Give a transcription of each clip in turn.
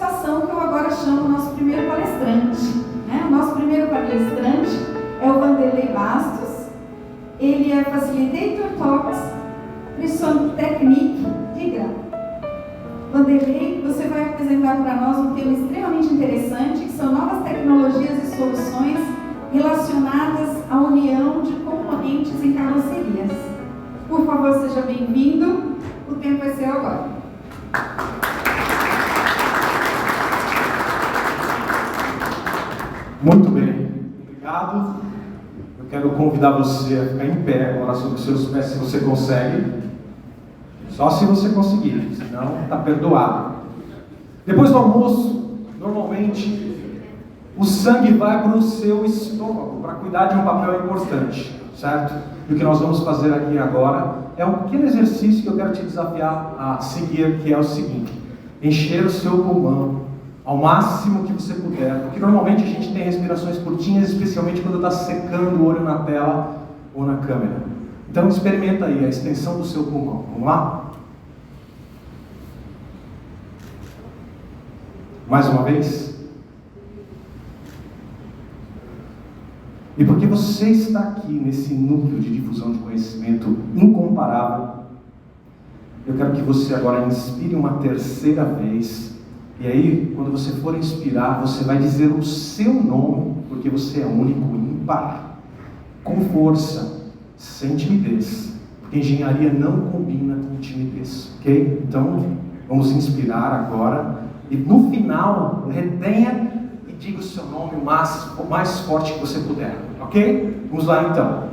satisfação que eu agora chamo o nosso primeiro palestrante. O nosso primeiro palestrante é o Vanderlei Bastos. Ele é Facilitator Talks Pression Technique de Gra. Vanderlei, você vai apresentar para nós um tema extremamente interessante, que são novas tecnologias e soluções relacionadas à união de componentes em carrocerias. Por favor, seja bem-vindo. O tempo é seu agora. Muito bem, obrigado. Eu quero convidar você a ficar em pé agora sobre os seus pés, se você consegue. Só se você conseguir, senão está perdoado. Depois do almoço, normalmente, o sangue vai para o seu estômago para cuidar de um papel importante, certo? E o que nós vamos fazer aqui agora é um pequeno exercício que eu quero te desafiar a seguir, que é o seguinte: encher o seu pulmão ao máximo que você puder, porque normalmente a gente tem respirações curtinhas, especialmente quando está secando o olho na tela ou na câmera. Então experimenta aí a extensão do seu pulmão. Vamos lá? Mais uma vez. E porque você está aqui nesse núcleo de difusão de conhecimento incomparável, eu quero que você agora inspire uma terceira vez. E aí, quando você for inspirar, você vai dizer o seu nome, porque você é único, ímpar, com força, sem timidez, porque engenharia não combina com timidez, ok? Então, vamos inspirar agora, e no final, retenha e diga o seu nome o mais forte que você puder, ok? Vamos lá então.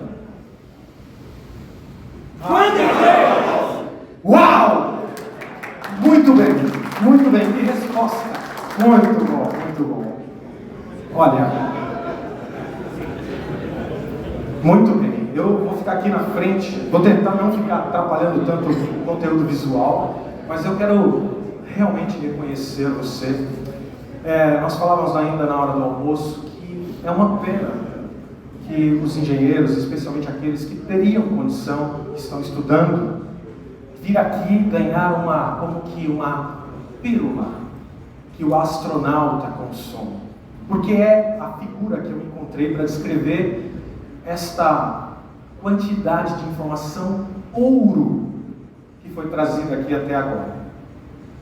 Uau! Muito bem, que resposta! Muito bom. Olha, muito bem, eu vou ficar aqui na frente, vou tentar não ficar atrapalhando tanto o conteúdo visual, mas eu quero realmente reconhecer você. Nós falávamos ainda na hora do almoço que é uma pena que os engenheiros, especialmente aqueles que teriam condição, que estão estudando, vir aqui ganhar uma pílula que o astronauta consome, porque é a figura que eu encontrei para descrever esta quantidade de informação ouro que foi trazida aqui até agora,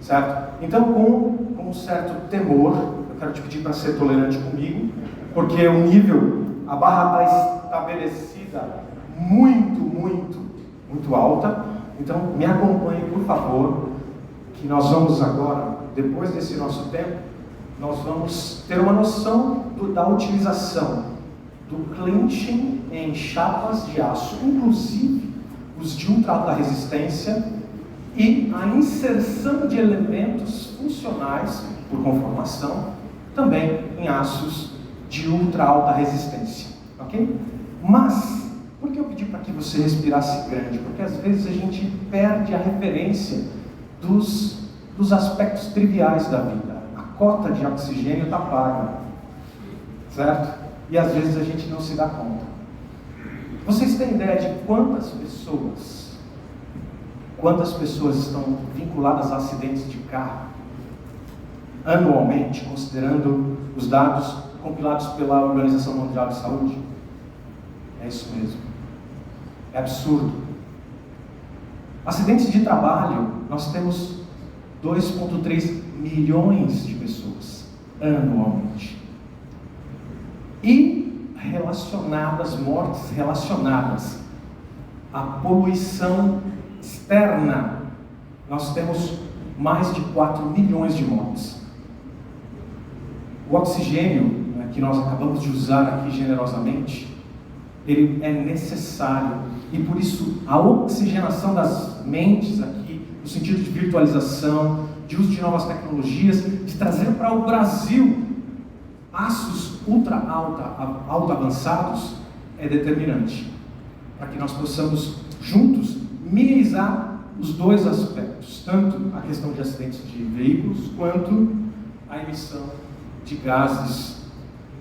certo? Então, com um certo temor, eu quero te pedir para ser tolerante comigo, porque o nível, a barra está estabelecida muito alta. Então, me acompanhe, por favor, que nós vamos agora, depois desse nosso tempo, nós vamos ter uma noção da utilização do clenching em chapas de aço, inclusive os de ultra alta resistência, e a inserção de elementos funcionais, por conformação, também em aços de ultra alta resistência, ok? Mas por que eu pedi para que você respirasse grande? Porque às vezes a gente perde a referência dos aspectos triviais da vida. A cota de oxigênio está paga, certo? E às vezes a gente não se dá conta. Vocês têm ideia de quantas pessoas estão vinculadas a acidentes de carro anualmente, considerando os dados compilados pela Organização Mundial de Saúde? É isso mesmo. É absurdo. Acidentes de trabalho, nós temos 2,3 milhões de pessoas anualmente. E mortes relacionadas à poluição externa, nós temos mais de 4 milhões de mortes. O oxigênio, que nós acabamos de usar aqui generosamente, ele é necessário, e por isso a oxigenação das mentes aqui, no sentido de virtualização, de uso de novas tecnologias, de trazer para o Brasil aços ultra alta avançados, é determinante, para que nós possamos juntos minimizar os dois aspectos, tanto a questão de acidentes de veículos, quanto a emissão de gases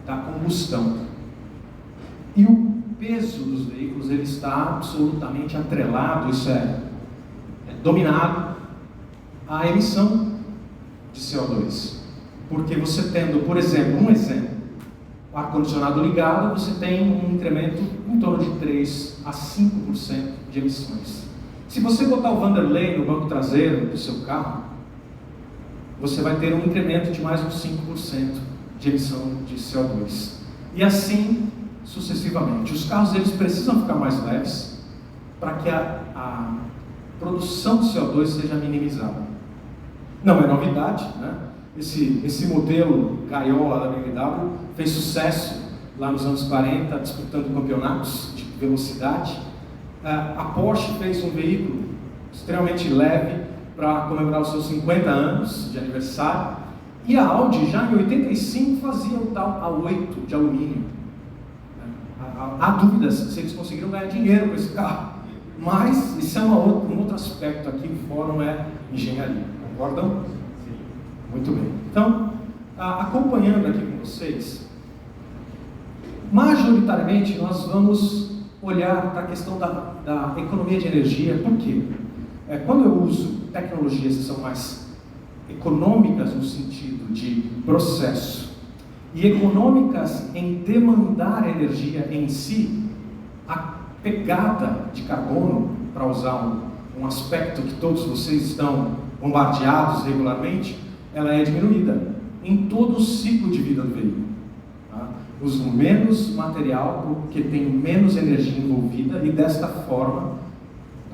da combustão. E o peso dos veículos, ele está absolutamente atrelado, isso é dominado, à emissão de CO2. Porque você tendo, por exemplo, o ar-condicionado ligado, você tem um incremento em torno de 3 a 5% de emissões. Se você botar o Vanderlei no banco traseiro do seu carro, você vai ter um incremento de mais uns 5% de emissão de CO2. E assim sucessivamente. Os carros eles precisam ficar mais leves para que a produção de CO2 seja minimizada. Não é novidade, né? Esse modelo gaiola da BMW fez sucesso lá nos anos 40, disputando campeonatos de velocidade. A Porsche fez um veículo extremamente leve para comemorar os seus 50 anos de aniversário. E a Audi, já em 85, fazia o tal A8 de alumínio. Há dúvidas se eles conseguiram ganhar dinheiro com esse carro. Mas isso é um outro aspecto aqui, o fórum é engenharia. Concordam? Sim. Muito bem. Então, acompanhando aqui com vocês, majoritariamente nós vamos olhar para a questão da economia de energia. Por quê? Quando eu uso tecnologias que são mais econômicas no sentido de processo e econômicas em demandar energia em si, a pegada de carbono, para usar um aspecto que todos vocês estão bombardeados regularmente, ela é diminuída em todo o ciclo de vida do veículo. Tá? Uso menos material porque tem menos energia envolvida e desta forma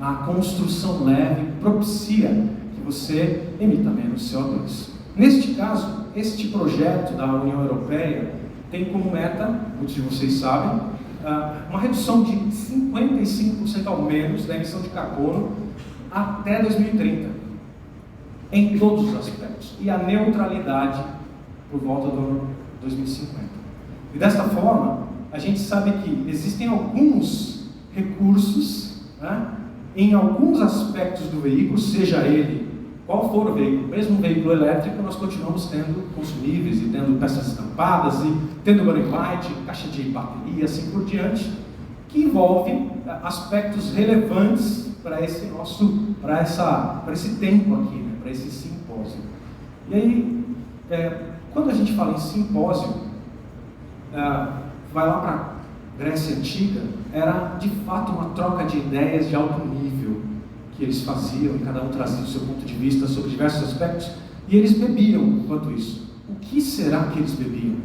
a construção leve propicia que você emita menos CO2. Neste caso, este projeto da União Europeia tem como meta, muitos de vocês sabem, uma redução de 55% ao menos da emissão de carbono até 2030, em todos os aspectos, e a neutralidade por volta do ano 2050. E desta forma, a gente sabe que existem alguns recursos, né, em alguns aspectos do veículo, seja ele qual for o veículo, mesmo um veículo elétrico, nós continuamos tendo consumíveis e tendo peças estampadas e tendo running light, caixa de bateria, assim por diante, que envolvem aspectos relevantes para esse tempo aqui, né, para esse simpósio. E aí, quando a gente fala em simpósio, vai lá para a Grécia Antiga, era de fato uma troca de ideias de alto nível que eles faziam, e cada um trazia o seu ponto de vista sobre diversos aspectos, e eles bebiam enquanto isso. O que será que eles bebiam?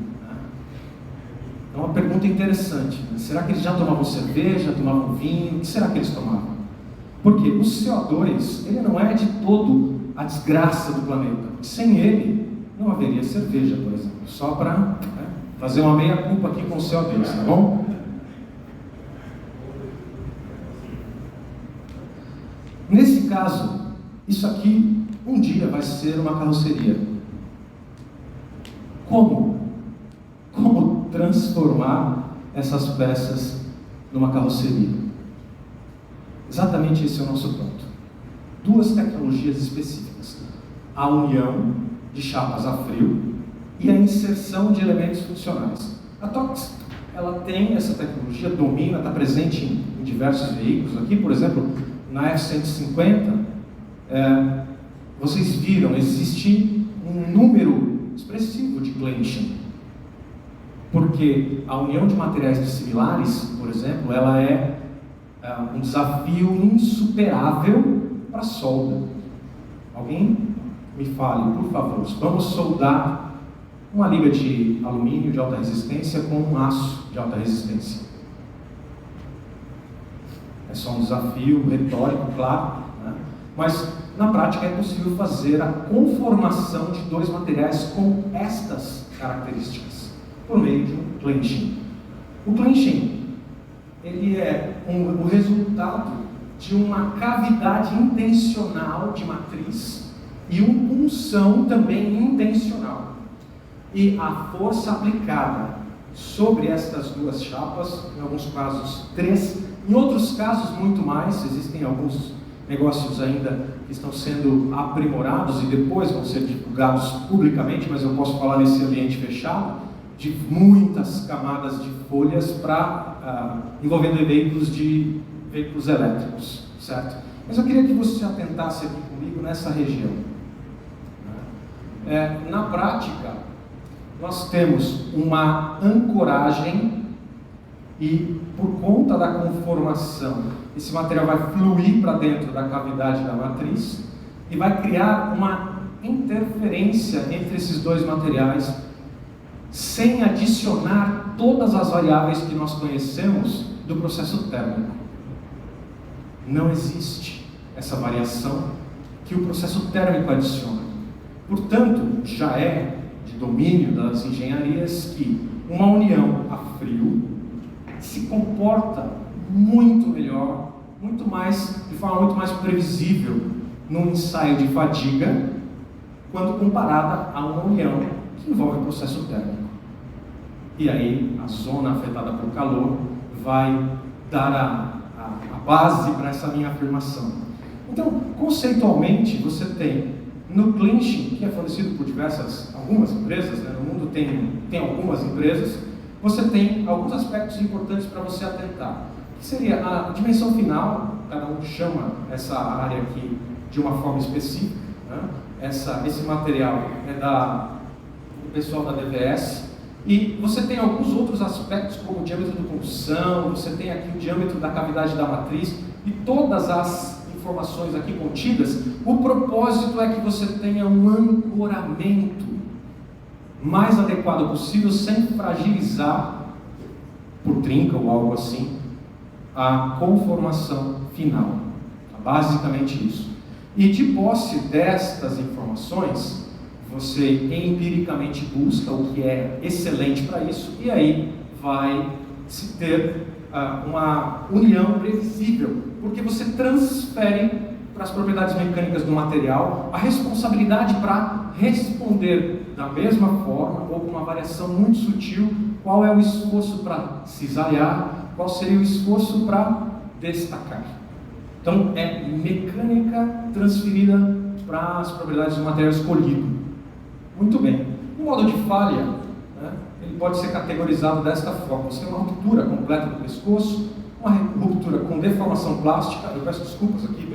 É uma pergunta interessante. Né? Será que eles já tomavam cerveja, tomavam vinho? O que será que eles tomavam? Porque o CO2, ele não é de todo a desgraça do planeta. Sem ele, não haveria cerveja, por exemplo. Só para fazer uma meia-culpa aqui com o CO2, tá bom? Nesse caso, isso aqui um dia vai ser uma carroceria. Como transformar essas peças numa carroceria? Exatamente esse é o nosso ponto. Duas tecnologias específicas: a união de chapas a frio e a inserção de elementos funcionais. A Tox, ela tem essa tecnologia, domina, está presente em diversos veículos aqui, por exemplo, na F-150, vocês viram, existe um número expressivo de clenching, porque a união de materiais dissimilares, por exemplo, ela é um desafio insuperável para solda. Alguém me fale, por favor, vamos soldar uma liga de alumínio de alta resistência com um aço de alta resistência. É só um desafio retórico, claro, né? Mas na prática é possível fazer a conformação de dois materiais com estas características, por meio de um clenching. O clenching, ele é o resultado de uma cavidade intencional de matriz e uma punção também intencional. E a força aplicada sobre estas duas chapas, em alguns casos 3, em outros casos muito mais, existem alguns negócios ainda que estão sendo aprimorados e depois vão ser divulgados publicamente, mas eu posso falar nesse ambiente fechado, de muitas camadas de folhas envolvendo veículos elétricos, certo? Mas eu queria que você atentasse aqui comigo nessa região. Na prática, nós temos uma ancoragem e, por conta da conformação, esse material vai fluir para dentro da cavidade da matriz e vai criar uma interferência entre esses dois materiais, sem adicionar todas as variáveis que nós conhecemos do processo térmico. Não existe essa variação que o processo térmico adiciona. Portanto, já é de domínio das engenharias que uma união a frio se comporta muito melhor, de forma muito mais previsível num ensaio de fadiga, quando comparada a uma união que envolve o processo térmico. E aí, a zona afetada pelo calor vai dar a base para essa minha afirmação. Então, conceitualmente, você tem no clinching, que é fornecido por algumas empresas, né? No mundo tem algumas empresas, você tem alguns aspectos importantes para você atentar. Que seria a dimensão final, cada um chama essa área aqui de uma forma específica, né? Esse material é do pessoal da DVS, e você tem alguns outros aspectos, como o diâmetro do condução, você tem aqui o diâmetro da cavidade da matriz, e todas as informações aqui contidas, o propósito é que você tenha um ancoramento mais adequado possível, sem fragilizar, por trinca ou algo assim, a conformação final. Basicamente isso. E de posse destas informações, você empiricamente busca o que é excelente para isso, e aí vai se ter uma união previsível, porque você transfere para as propriedades mecânicas do material a responsabilidade para responder da mesma forma ou com uma variação muito sutil qual é o esforço para cisalhar, qual seria o esforço para destacar. Então é mecânica transferida para as propriedades do material escolhido. Muito bem. O modo de falha, né, ele pode ser categorizado desta forma. Você tem uma ruptura completa do pescoço, uma ruptura com deformação plástica. Eu peço desculpas aqui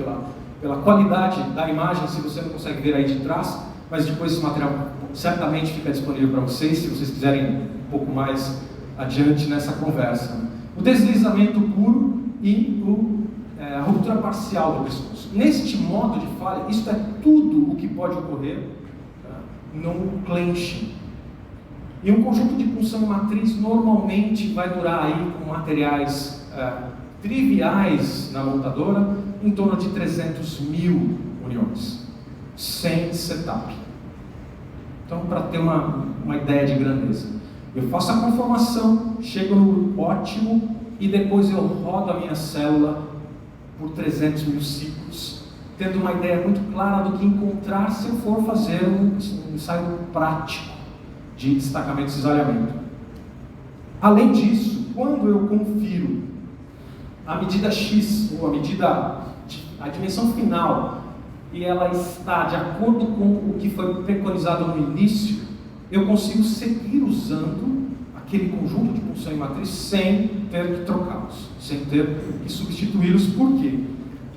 pela qualidade da imagem, se você não consegue ver aí de trás, mas depois esse material certamente fica disponível para vocês, se vocês quiserem um pouco mais adiante nessa conversa. O deslizamento puro e a ruptura parcial do pescoço. Neste modo de falha, isso é tudo o que pode ocorrer num clenching. E um conjunto de punção matriz normalmente vai durar aí com materiais triviais na montadora em torno de 300.000 uniões, sem setup. Então, para ter uma ideia de grandeza, eu faço a conformação, chego no ótimo e depois eu rodo a minha célula por 300.000 ciclos, tendo uma ideia muito clara do que encontrar se eu for fazer um ensaio prático de destacamento e cisalhamento. Além disso, quando eu confiro a medida X, ou a dimensão final, e ela está de acordo com o que foi preconizado no início, eu consigo seguir usando aquele conjunto de punção e matriz sem ter que trocá-los, sem ter que substituí-los. Por quê?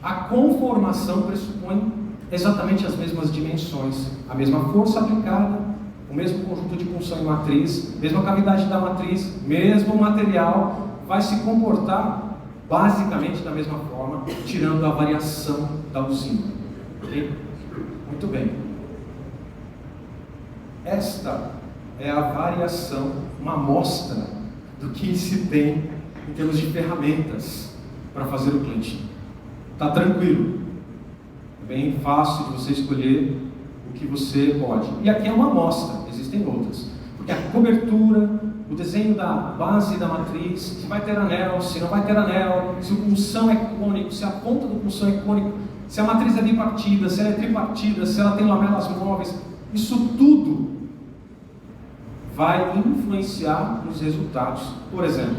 A conformação pressupõe exatamente as mesmas dimensões, a mesma força aplicada, o mesmo conjunto de punção e matriz, mesma cavidade da matriz, mesmo material, vai se comportar basicamente da mesma forma, tirando a variação da usina. Okay? Muito bem. Esta é a variação, uma amostra do que se tem em termos de ferramentas para fazer o clinching. Está tranquilo, é bem fácil de você escolher o que você pode. E aqui é uma amostra, existem outras, porque a cobertura, o desenho da base da matriz, se vai ter anel, se não vai ter anel, se o punção é cônico, se a ponta do punção é cônico, se a matriz é bipartida, se ela é tripartida, se ela tem lamelas móveis, isso tudo vai influenciar nos resultados. Por exemplo,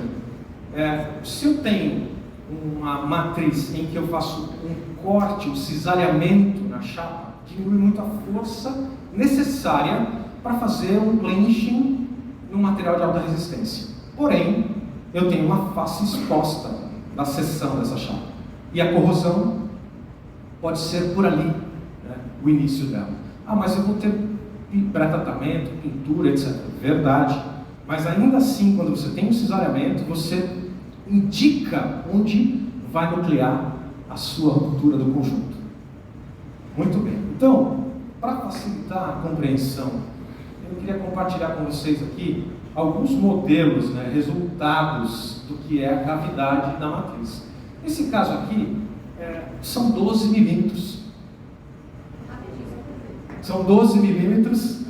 se eu tenho uma matriz em que eu faço um corte, um cisalhamento na chapa, diminui muito a força necessária para fazer um clenching num material de alta resistência. Porém, eu tenho uma face exposta da seção dessa chapa. E a corrosão pode ser por ali, né, o início dela. Ah, mas eu vou ter pré-tratamento, pintura, etc. Verdade. Mas ainda assim, quando você tem um cesariamento, você indica onde vai nuclear a sua ruptura do conjunto. Muito bem. Então, para facilitar a compreensão, eu queria compartilhar com vocês aqui alguns modelos, resultados do que é a cavidade da matriz. Nesse caso aqui, são 12 milímetros. São 12 milímetros.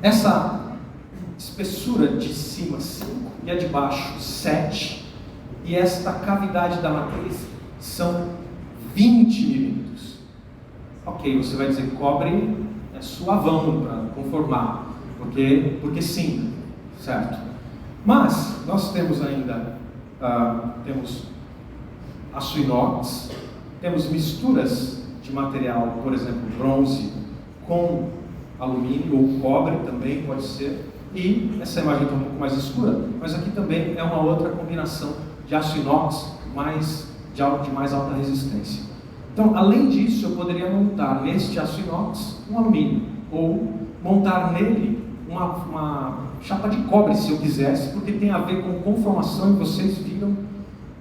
Essa espessura de cima 5 e a de baixo 7. E esta cavidade da matriz são 20 milímetros. Ok, você vai dizer que cobre é suavão para conformar, porque sim, certo? Mas nós temos ainda temos aço inox, temos misturas de material, por exemplo, bronze com alumínio ou cobre também pode ser. E essa imagem está um pouco mais escura, mas aqui também é uma outra combinação de aço inox de mais alta resistência. Então, além disso, eu poderia montar neste aço inox um alumínio, ou montar nele uma chapa de cobre, se eu quisesse, porque tem a ver com conformação, e vocês viram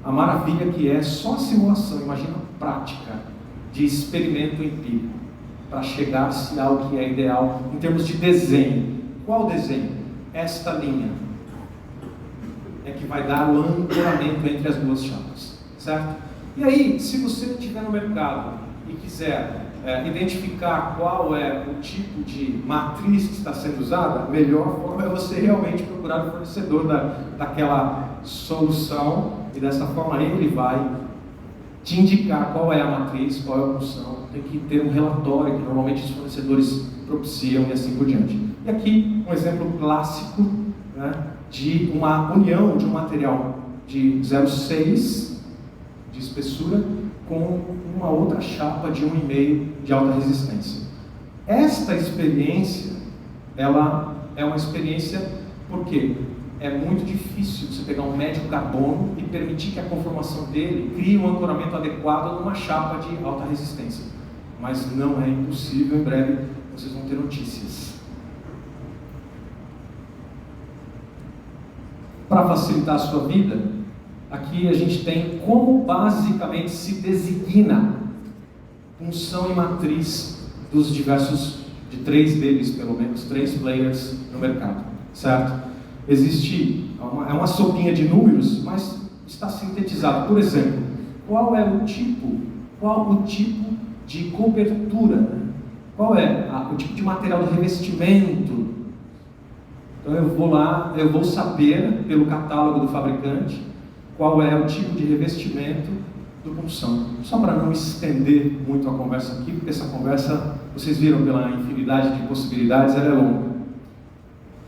a maravilha que é só a simulação, imagina a prática de experimento empírico, para chegar-se ao que é ideal em termos de desenho. Qual desenho? Esta linha é que vai dar o ancoramento entre as duas chapas, certo? E aí, se você estiver no mercado e quiser identificar qual é o tipo de matriz que está sendo usada, a melhor forma é você realmente procurar o fornecedor daquela solução, e dessa forma ele vai te indicar qual é a matriz, qual é a função. Tem que ter um relatório que normalmente os fornecedores propiciam e assim por diante. E aqui um exemplo clássico, de uma união de um material de 0,6 de espessura com uma outra chapa de 1,5 de alta resistência. Esta experiência, ela é uma experiência porque é muito difícil você pegar um médio carbono e permitir que a conformação dele crie um ancoramento adequado numa chapa de alta resistência. Mas não é impossível, em breve vocês vão ter notícias. Para facilitar a sua vida, aqui a gente tem como basicamente se designa função e matriz dos diversos, de 3 deles pelo menos, 3 players no mercado, certo? Existe, é uma sopinha de números, mas está sintetizado. Por exemplo, qual o tipo de cobertura, qual é o tipo de material de revestimento. Então eu vou lá, eu vou saber pelo catálogo do fabricante qual é o tipo de revestimento do punção. Só para não estender muito a conversa aqui, porque essa conversa, vocês viram pela infinidade de possibilidades, ela é longa.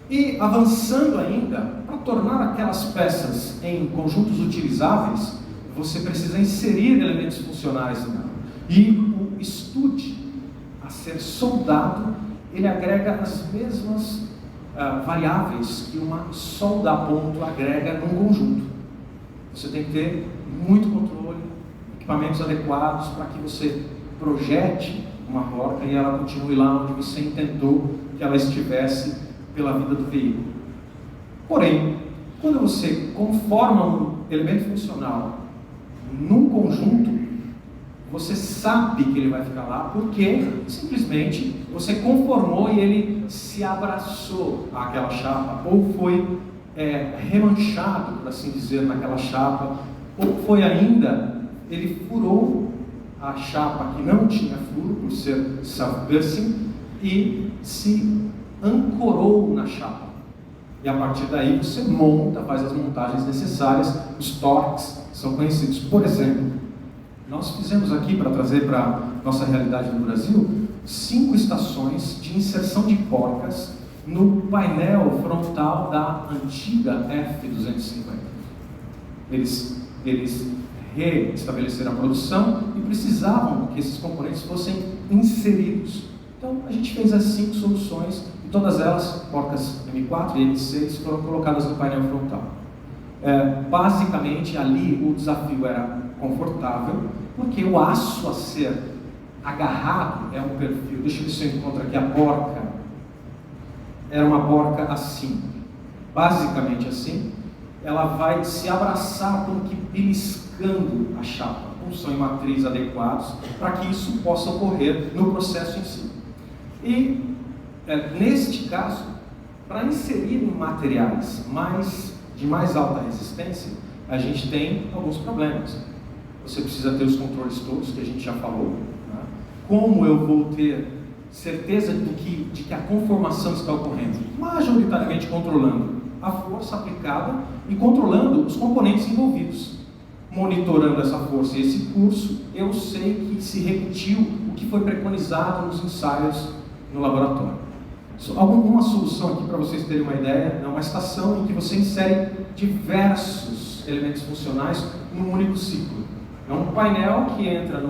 E avançando ainda, para tornar aquelas peças em conjuntos utilizáveis, você precisa inserir elementos funcionais nela. E o estude a ser soldado, ele agrega as mesmas variáveis que uma solda a ponto agrega num conjunto. Você tem que ter muito controle, equipamentos adequados para que você projete uma porca e ela continue lá onde você intentou que ela estivesse pela vida do veículo. Porém, quando você conforma um elemento funcional num conjunto, você sabe que ele vai ficar lá porque simplesmente você conformou e ele se abraçou àquela chapa, ou foi remanchado, por assim dizer, naquela chapa, ou foi ainda, ele furou a chapa que não tinha furo, por ser self-piercing, e se ancorou na chapa. E a partir daí você monta, faz as montagens necessárias, os torques são conhecidos. Por exemplo, nós fizemos aqui, para trazer para a nossa realidade no Brasil, 5 estações de inserção de porcas no painel frontal da antiga F250. Eles reestabeleceram a produção e precisavam que esses componentes fossem inseridos. Então a gente fez as 5 soluções e todas elas, porcas M4 e M6, foram colocadas no painel frontal. Basicamente ali o desafio era confortável, porque o aço a ser Agarrado é um perfil, deixa eu ver se eu encontro aqui a porca. Era uma porca assim, basicamente assim. Ela vai se abraçar como que beliscando a chapa, punção e matriz adequados, para que isso possa ocorrer no processo em si. E, neste caso, para inserir em materiais de mais alta resistência, a gente tem alguns problemas. Você precisa ter os controles todos, que a gente já falou. Né? Como eu vou ter certeza de que a conformação está ocorrendo? Majoritariamente controlando a força aplicada e controlando os componentes envolvidos. Monitorando essa força e esse curso, eu sei que se repetiu o que foi preconizado nos ensaios no laboratório. Alguma solução aqui para vocês terem uma ideia, é uma estação em que você insere diversos elementos funcionais num único ciclo. É um painel que entra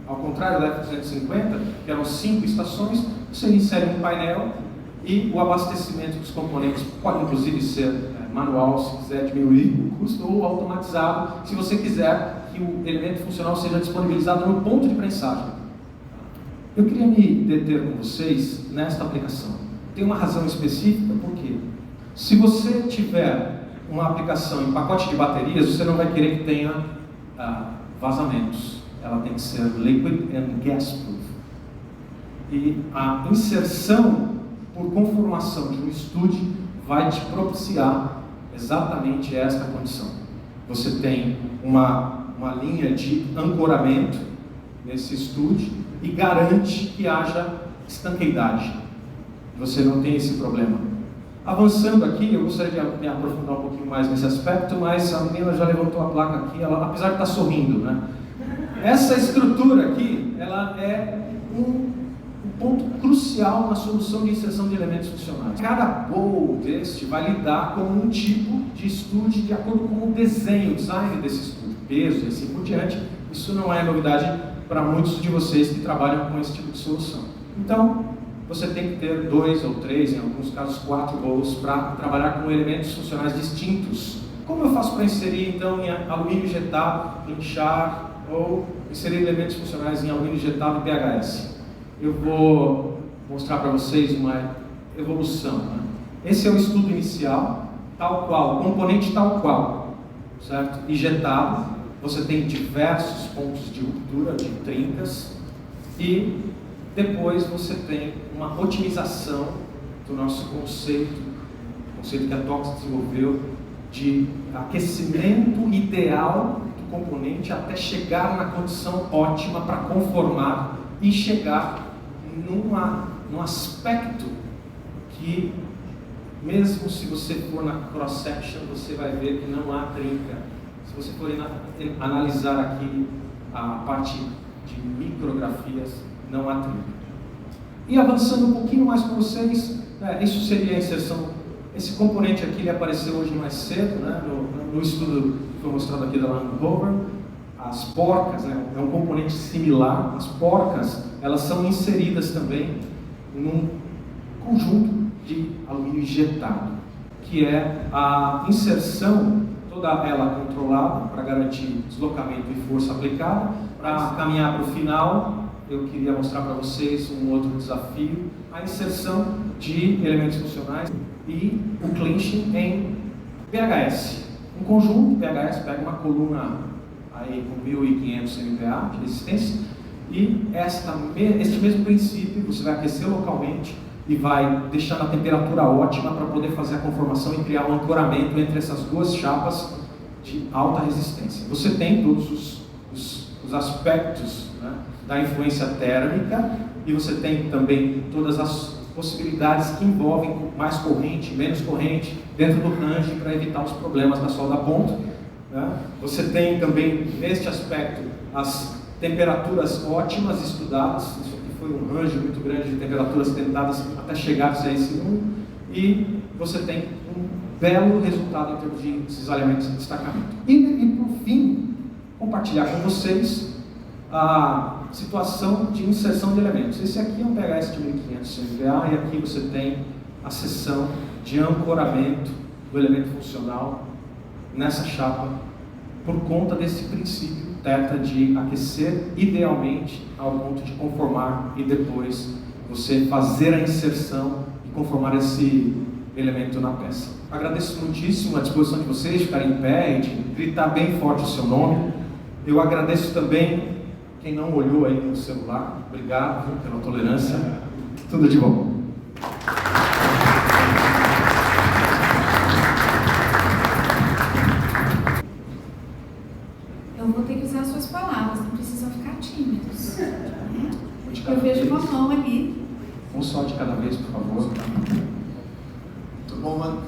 ao contrário da F250, que eram 5 estações, você insere um painel e o abastecimento dos componentes pode inclusive ser manual, se quiser diminuir o custo, ou automatizado, se você quiser que o elemento funcional seja disponibilizado no ponto de prensagem. Eu queria me deter com vocês nesta aplicação. Tem uma razão específica, porque se você tiver uma aplicação em pacote de baterias, você não vai querer que tenha vazamentos. Ela tem que ser liquid and gas proof. E a inserção por conformação de um estude vai te propiciar exatamente esta condição. Você tem uma linha de ancoramento nesse estude e garante que haja estanqueidade. Você não tem esse problema. Avançando aqui, eu gostaria de me aprofundar um pouquinho mais nesse aspecto, mas a menina já levantou a placa aqui, ela, apesar de estar sorrindo, né? Essa estrutura aqui, ela é um ponto crucial na solução de inserção de elementos funcionais. Cada bowl deste vai lidar com um tipo de estude de acordo com o desenho, o design desse estude, peso e assim por diante. Isso não é novidade para muitos de vocês que trabalham com esse tipo de solução. Então, você tem que ter 2 ou 3, em alguns casos 4 bowls para trabalhar com elementos funcionais distintos. Como eu faço para inserir então em alumínio injetado, inchar, ou inserir elementos funcionais em alumínio injetado e PHS? Eu vou mostrar para vocês uma evolução. Né? Esse é o estudo inicial, tal qual, componente tal qual, certo? Injetado, você tem diversos pontos de ruptura, de trincas, e depois você tem uma otimização do nosso conceito que a Tox desenvolveu, de aquecimento ideal do componente até chegar na condição ótima para conformar e chegar num aspecto que, mesmo se você for na cross-section, você vai ver que não há trinca. Se você for analisar aqui a parte de micrografias, não há trinca. E avançando um pouquinho mais com vocês, isso seria a inserção. Esse componente aqui ele apareceu hoje mais cedo, né, no estudo que foi mostrado aqui da Land Rover. As porcas, né, é um componente similar. As porcas, elas são inseridas também num conjunto de alumínio injetado, que é a inserção, toda ela controlada para garantir deslocamento e força aplicada. Para caminhar para o final, eu queria mostrar para vocês um outro desafio, a inserção de elementos funcionais e o clinching em PHS. Um conjunto PHS pega uma coluna aí com 1500 MPa de resistência, e este mesmo princípio você vai aquecer localmente e vai deixar na temperatura ótima para poder fazer a conformação e criar um ancoramento entre essas duas chapas de alta resistência. Você tem todos os aspectos, né, da influência térmica, e você tem também todas as possibilidades que envolvem mais corrente, menos corrente, dentro do range para evitar os problemas da solda a ponto. Né? Você tem também, neste aspecto, as temperaturas ótimas estudadas. Isso aqui foi um range muito grande de temperaturas tentadas até chegar a esse 1, e você tem um belo resultado em termos de cisalhamento e destacamento. E por fim, compartilhar com vocês a situação de inserção de elementos. Esse aqui é um PHS de 1500 MPa, e aqui você tem a seção de ancoramento do elemento funcional nessa chapa por conta desse princípio Theta de aquecer idealmente ao ponto de conformar e depois você fazer a inserção e conformar esse elemento na peça. Agradeço muitíssimo a disposição de vocês de ficarem em pé e de gritar bem forte o seu nome. Eu agradeço também quem não olhou aí no celular. Obrigado pela tolerância. Tudo de bom. Eu vou ter que usar as suas palavras, não precisam ficar tímidos. Eu vejo uma mão ali. Um só de cada vez, por favor. Tudo bom, mano?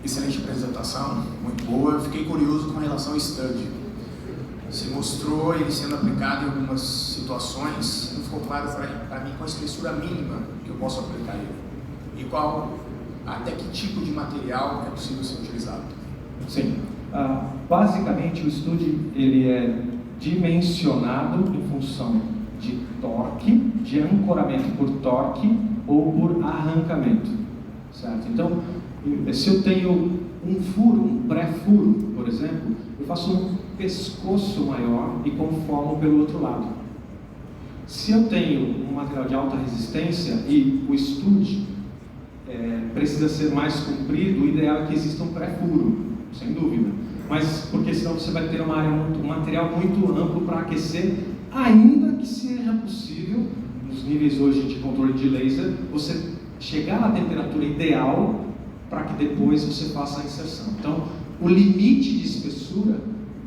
Excelente apresentação, muito boa. Eu fiquei curioso com relação ao study. Você mostrou ele sendo aplicado em algumas situações, não ficou claro para mim qual a espessura mínima que eu posso aplicar ele. E até que tipo de material é possível ser utilizado. Sim. Basicamente, o study ele é dimensionado em função de torque, de ancoramento por torque ou por arrancamento, certo? Então, se eu tenho um furo, um pré-furo, por exemplo, eu faço um pescoço maior e conformo pelo outro lado. Se eu tenho um material de alta resistência e o stud precisa ser mais comprido, o ideal é que exista um pré-furo, sem dúvida. Mas porque senão você vai ter um material muito amplo para aquecer, ainda que seja possível, nos níveis hoje de controle de laser, você chegar na temperatura ideal para que depois você faça a inserção. Então, o limite de espessura,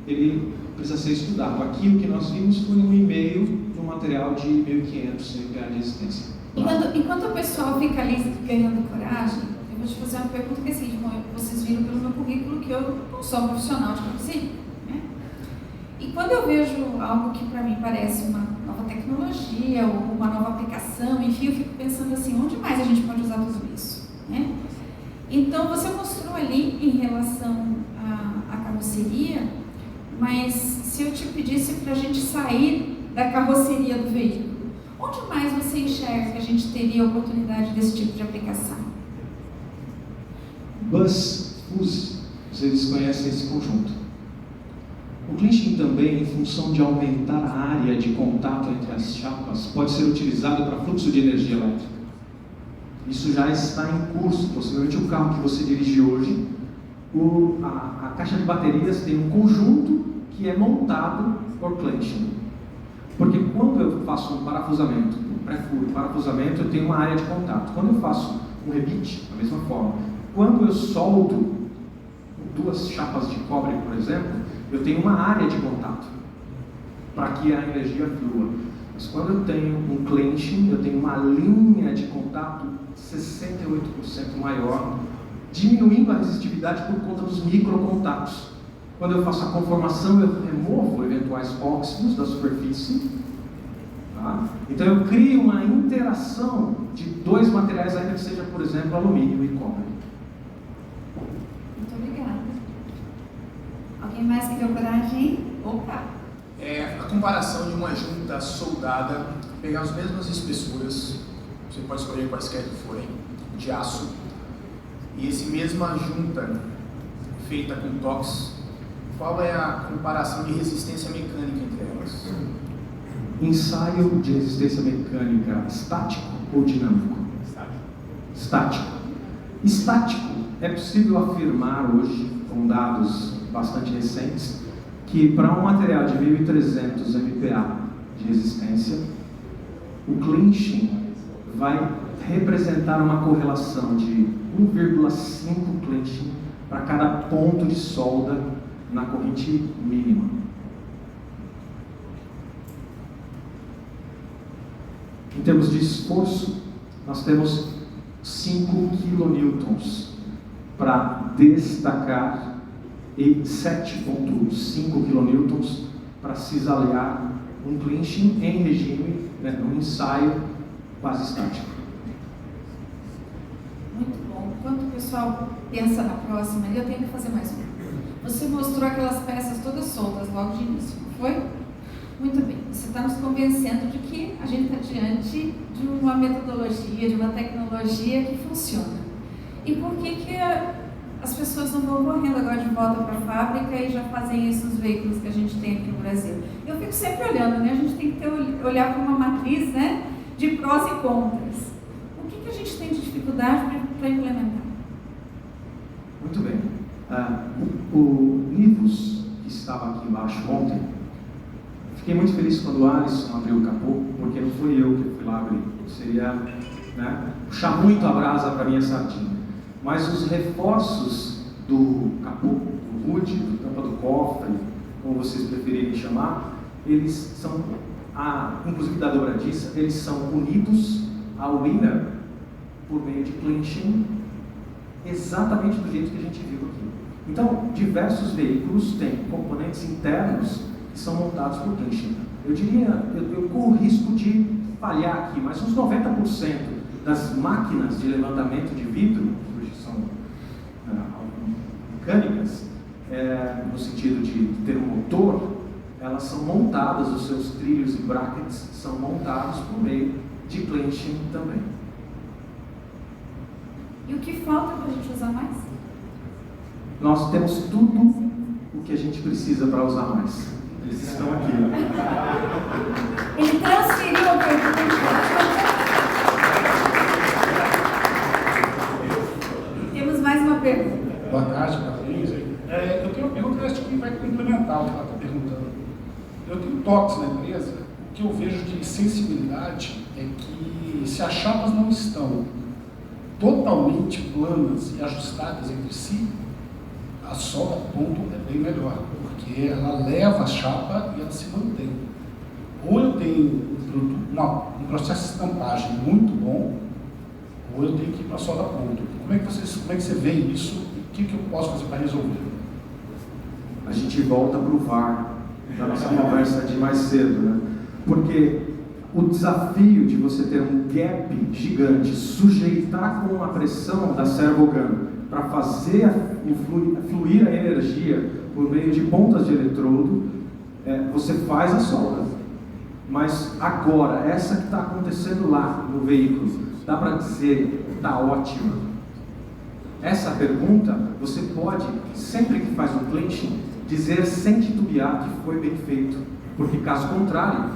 ele precisa ser estudado. Aqui o que nós vimos foi 1,5 no material de 1.500 MPa de resistência. Enquanto o pessoal fica ali ganhando coragem, eu vou te fazer uma pergunta que é assim, vocês viram pelo meu currículo que eu não sou um profissional de cozinha, né? E quando eu vejo algo que para mim parece uma nova tecnologia ou uma nova aplicação, enfim, eu fico pensando assim, onde mais a gente pode usar tudo isso, né? Então, você mostrou ali em relação à carroceria, mas se eu te pedisse para a gente sair da carroceria do veículo, onde mais você enxerga que a gente teria oportunidade desse tipo de aplicação? Bus, fuse, vocês conhecem esse conjunto. O clinching também, em função de aumentar a área de contato entre as chapas, pode ser utilizado para fluxo de energia elétrica. Isso já está em curso. Possivelmente o carro que você dirige hoje, a caixa de baterias tem um conjunto que é montado por clenching. Porque quando eu faço um parafusamento, um pré-furo, parafusamento, eu tenho uma área de contato. Quando eu faço um rebite, da mesma forma. Quando eu solto 2 chapas de cobre, por exemplo, eu tenho uma área de contato para que a energia flua. Mas quando eu tenho um clenching, eu tenho uma linha de contato 68% maior, diminuindo a resistividade por conta dos microcontatos. Quando eu faço a conformação, eu removo eventuais óxidos da superfície. Tá? Então eu crio uma interação de 2 materiais, ainda que seja, por exemplo, alumínio e cobre. Muito obrigada. Alguém mais que deu coragem? Opa! A comparação de uma junta soldada, pegar as mesmas espessuras, você pode escolher quaisquer que forem, de aço, e esse mesma junta feita com tox, qual é a comparação de resistência mecânica entre elas? Ensaio de resistência mecânica estático ou dinâmico? Estático. Estático. É possível afirmar hoje, com dados bastante recentes, que para um material de 1.300 MPa de resistência, o clinching vai representar uma correlação de 1,5 clinching para cada ponto de solda na corrente mínima. Em termos de esforço, nós temos 5 kN para destacar e 7,5 kN para cisalear um clinching em regime, um ensaio quase estático. Muito bom. Enquanto o pessoal pensa na próxima, eu tenho que fazer mais uma. Você mostrou aquelas peças todas soltas logo de início, não foi? Muito bem. Você está nos convencendo de que a gente está diante de uma metodologia, de uma tecnologia que funciona. E por que as pessoas não vão correndo agora de volta para a fábrica e já fazem isso nos veículos que a gente tem aqui no Brasil. Eu fico sempre olhando, né? A gente tem que olhar para uma matriz, né, de prós e contras. O que a gente tem de dificuldade para implementar? Muito bem. O Nivus, que estava aqui embaixo ontem, fiquei muito feliz quando o Alisson abriu o capô, porque não fui eu que fui lá abrir. Seria, né, puxar muito a brasa para a minha sardinha. Mas os reforços do capô, do hood, do tampa do cofre, como vocês preferirem chamar, eles são, inclusive da dobradiça, eles são unidos ao inner por meio de clenching, exatamente do jeito que a gente viu aqui. Então, diversos veículos têm componentes internos que são montados por clenching. Eu diria, eu corro o risco de falhar aqui, mas uns 90% das máquinas de levantamento de vidro, que hoje são mecânicas, no sentido de ter um motor, elas são montadas, os seus trilhos e brackets são montados por meio de clenching também. E o que falta para a gente usar mais? Nós temos tudo o que a gente precisa para usar mais. Eles estão aqui. Ele transferiu a pergunta. Temos mais uma pergunta. Boa tarde, parabéns. Eu tenho uma pergunta que acho que vai complementar o que ela está perguntando. Eu tenho toques na empresa. O que eu vejo de sensibilidade é que se as chapas não estão totalmente planas e ajustadas entre si, a solda ponto é bem melhor, porque ela leva a chapa e ela se mantém. Ou eu tenho um processo de estampagem muito bom, ou eu tenho que ir para a solda ponto. Como é que você vê isso e o que eu posso fazer para resolver? A gente volta para o VAR, da nossa conversa de mais cedo, né? Porque o desafio de você ter um gap gigante, sujeitar com a pressão da servogun para fazer fluir a energia por meio de pontas de eletrodo, você faz a solda. Mas agora, essa que está acontecendo lá no veículo, dá para dizer que está ótima? Essa pergunta, você pode, sempre que faz um clenching, dizer sem titubear que foi bem feito, porque caso contrário,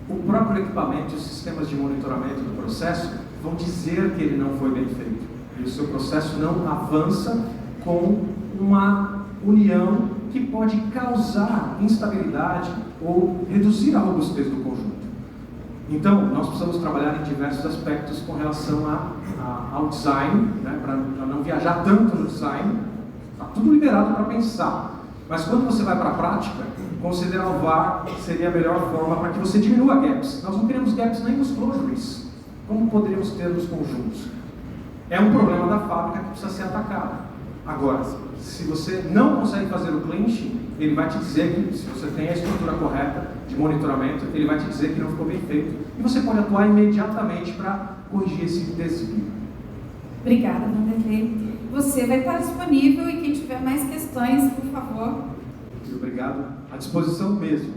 o próprio equipamento e os sistemas de monitoramento do processo vão dizer que ele não foi bem feito. E o seu processo não avança com uma união que pode causar instabilidade ou reduzir a robustez do conjunto. Então, nós precisamos trabalhar em diversos aspectos com relação ao design, né, para não viajar tanto no design. Está tudo liberado para pensar. Mas quando você vai para a prática, considerar o VAR seria a melhor forma para que você diminua gaps. Nós não queremos gaps nem nos closures. Como poderíamos ter nos conjuntos? É um problema da fábrica que precisa ser atacado. Agora, se você não consegue fazer o clenching, ele vai te dizer que, se você tem a estrutura correta de monitoramento, ele vai te dizer que não ficou bem feito. E você pode atuar imediatamente para corrigir esse desvio. Obrigada, Vanderlei. Você vai estar disponível e quem tiver mais questões, por favor. Obrigado. À disposição mesmo.